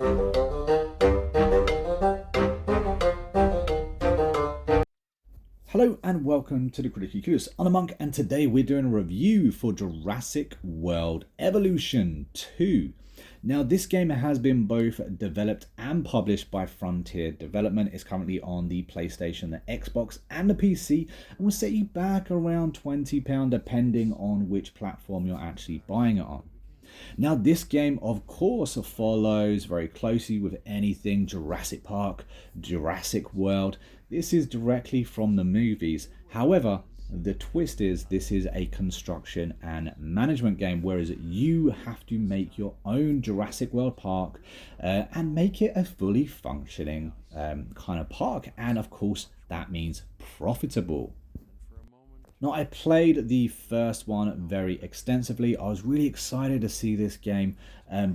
Hello and welcome to the Critically Clueless. I'm the Monk, and today we're doing a review for Jurassic World Evolution 2. Now, this game has been both developed and published by Frontier Development. It's currently on the PlayStation, the Xbox, and the PC, and will set you back around £20 depending on which platform you're actually buying it on. Now, this game, of course, follows very closely with anything Jurassic Park, Jurassic World. This is directly from the movies. However, the twist is this is a construction and management game, whereas you have to make your own Jurassic World Park and make it a fully functioning kind of park. And of course, that means profitable. Now, I played the first one very extensively. I was really excited to see this game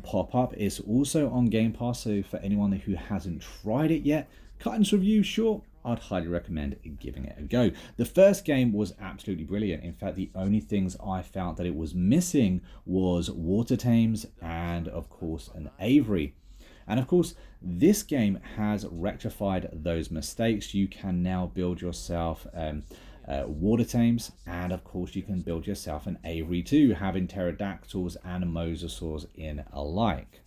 pop up. It's also on Game Pass, so for anyone who hasn't tried it yet, cut and review short, I'd highly recommend giving it a go. The first game was absolutely brilliant. In fact, the only things I found that it was missing was water tames and, of course, an aviary. And of course, this game has rectified those mistakes. You can now build yourself water tames, and of course you can build yourself an aviary too, having pterodactyls and mosasaurs in alike.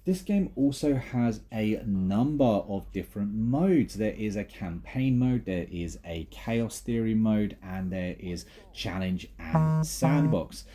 This game also has a number of different modes. There is a campaign mode, there is a chaos theory mode, and there is challenge and sandbox.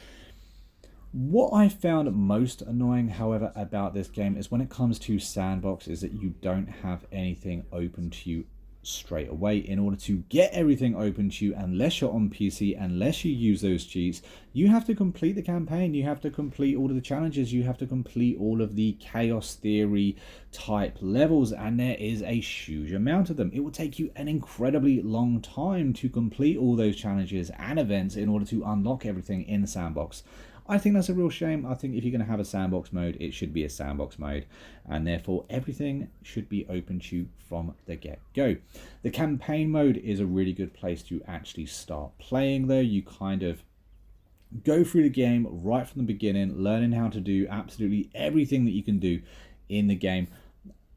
What I found most annoying, however, about this game is when it comes to sandbox is that you don't have anything open to you straight away. In order to get everything open to you, unless you're on PC, unless you use those cheats, you have to complete the campaign, you have to complete all of the challenges, you have to complete all of the chaos theory type levels, and there is a huge amount of them. It will take you an incredibly long time to complete all those challenges and events in order to unlock everything in the sandbox. I think that's a real shame. I think if you're going to have a sandbox mode, it should be a sandbox mode, and therefore everything should be open to you from the get-go. The campaign mode is a really good place to actually start playing though. You kind of go through the game right from the beginning, learning how to do absolutely everything that you can do in the game,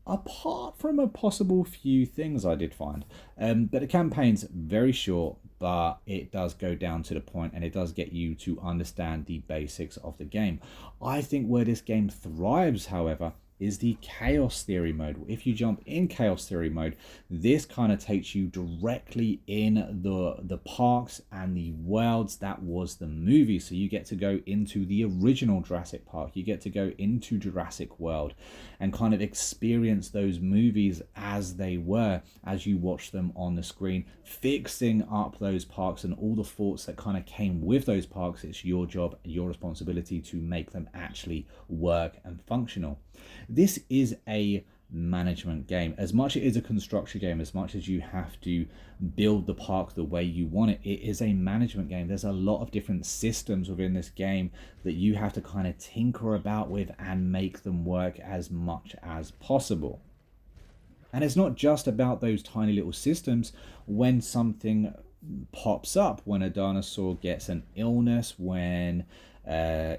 apart from a possible few things I did find. But the campaign's very short, but it does go down to the point, and it does get you to understand the basics of the game. I think where this game thrives, however, is the chaos theory mode. If you jump in chaos theory mode, this kind of takes you directly in the parks and the worlds that was the movie. So you get to go into the original Jurassic Park, you get to go into Jurassic World and kind of experience those movies as they were, as you watch them on the screen, fixing up those parks and all the thoughts that kind of came with those parks. It's your job, your responsibility to make them actually work and functional. This is a management game. As much as it is a construction game, as much as you have to build the park the way you want it, it is a management game. There's a lot of different systems within this game that you have to kind of tinker about with and make them work as much as possible. And it's not just about those tiny little systems. When something pops up, when a dinosaur gets an illness, when a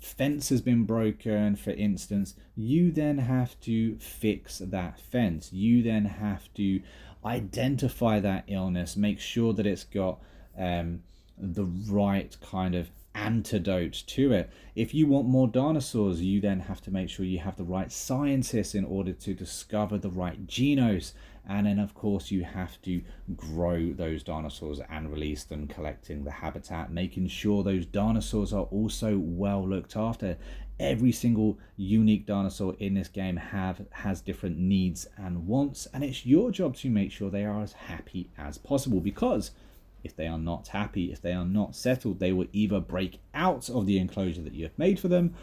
fence has been broken, for instance, you then have to fix that fence. You then have to identify that illness, make sure that it's got the right kind of antidote to it. If you want more dinosaurs, you then have to make sure you have the right scientists in order to discover the right genos. And then of course you have to grow those dinosaurs and release them, collecting the habitat, making sure those dinosaurs are also well looked after. Every single unique dinosaur in this game has different needs and wants, and it's your job to make sure they are as happy as possible, because if they are not happy, if they are not settled, they will either break out of the enclosure that you have made for them,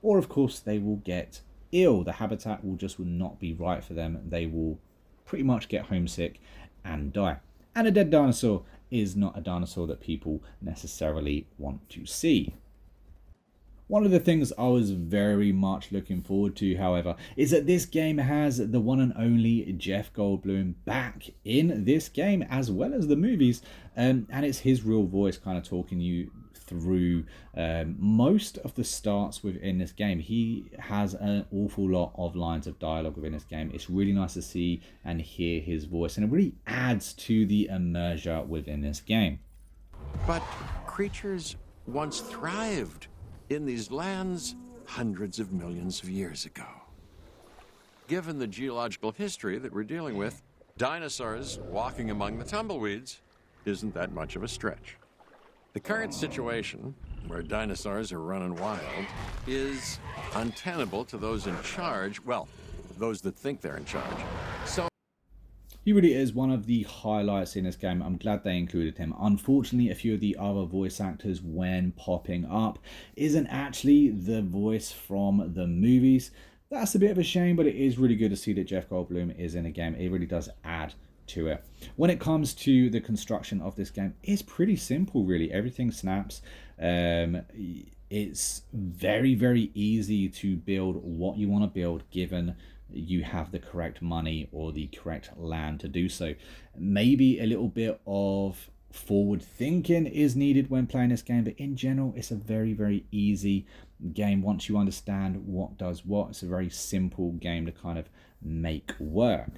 or of course they will get ill. The habitat will not be right for them. They will pretty much get homesick and die. And a dead dinosaur is not a dinosaur that people necessarily want to see. One of the things I was very much looking forward to, however, is that this game has the one and only Jeff Goldblum back in this game, as well as the movies, and it's his real voice kind of talking you through most of the starts within this game. He has an awful lot of lines of dialogue within this game. It's really nice to see and hear his voice, and it really adds to the immersion within this game. But creatures once thrived in these lands hundreds of millions of years ago. Given the geological history that we're dealing with, dinosaurs walking among the tumbleweeds isn't that much of a stretch. The current situation, where dinosaurs are running wild, is untenable to those in charge, well, those that think they're in charge. So he really is one of the highlights in this game. I'm glad they included him. Unfortunately, a few of the other voice actors, when popping up, isn't actually the voice from the movies. That's a bit of a shame, but it is really good to see that Jeff Goldblum is in a game. It really does add to it. When it comes to the construction of this game, it's pretty simple, really. Everything snaps. It's very, very easy to build what you want to build, given you have the correct money or the correct land to do so. Maybe a little bit of forward thinking is needed when playing this game, but in general it's a very, very easy game once you understand what does what. It's a very simple game to kind of make work.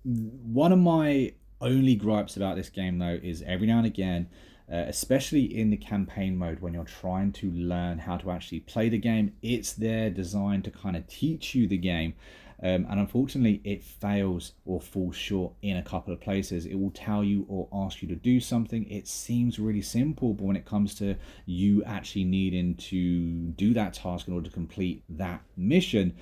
One of my only gripes about this game, though, is every now and again, especially in the campaign mode, when you're trying to learn how to actually play the game, it's there designed to kind of teach you the game, and unfortunately it fails or falls short in a couple of places. It will tell you or ask you to do something. It seems really simple, but when it comes to you actually needing to do that task in order to complete that mission,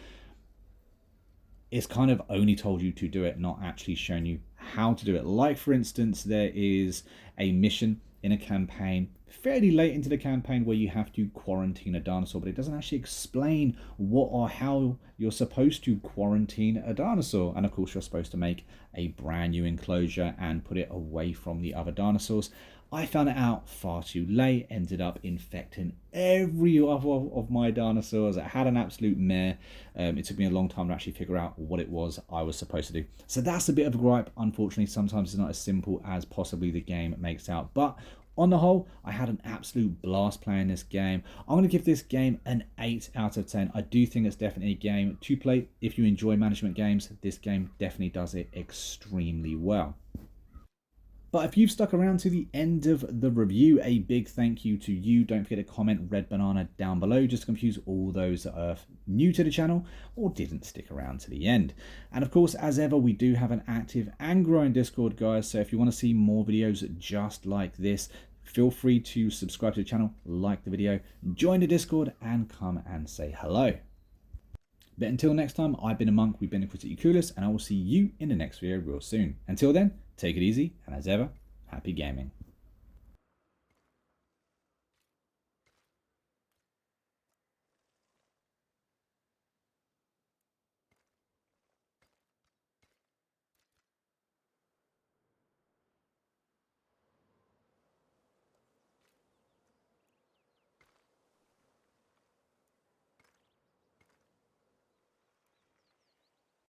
it's kind of only told you to do it, not actually shown you how to do it. Like, for instance, there is a mission in a campaign fairly late into the campaign where you have to quarantine a dinosaur, but it doesn't actually explain what or how you're supposed to quarantine a dinosaur. And of course, you're supposed to make a brand new enclosure and put it away from the other dinosaurs. I found it out far too late, ended up infecting every other of my dinosaurs. I had an absolute mare. It took me a long time to actually figure out what it was I was supposed to do. So that's a bit of a gripe. Unfortunately, sometimes it's not as simple as possibly the game makes out. But on the whole, I had an absolute blast playing this game. I'm going to give this game an 8 out of 10. I do think it's definitely a game to play. If you enjoy management games, this game definitely does it extremely well. But if you've stuck around to the end of the review, a big thank you to you. Don't forget to comment Red Banana down below just to confuse all those that are new to the channel or didn't stick around to the end. And of course, as ever, we do have an active and growing Discord, guys. So if you want to see more videos just like this, feel free to subscribe to the channel, like the video, join the Discord, and come and say hello. But until next time, I've been a monk, we've been a Critically Clueless, and I will see you in the next video real soon. Until then, take it easy, and as ever, happy gaming.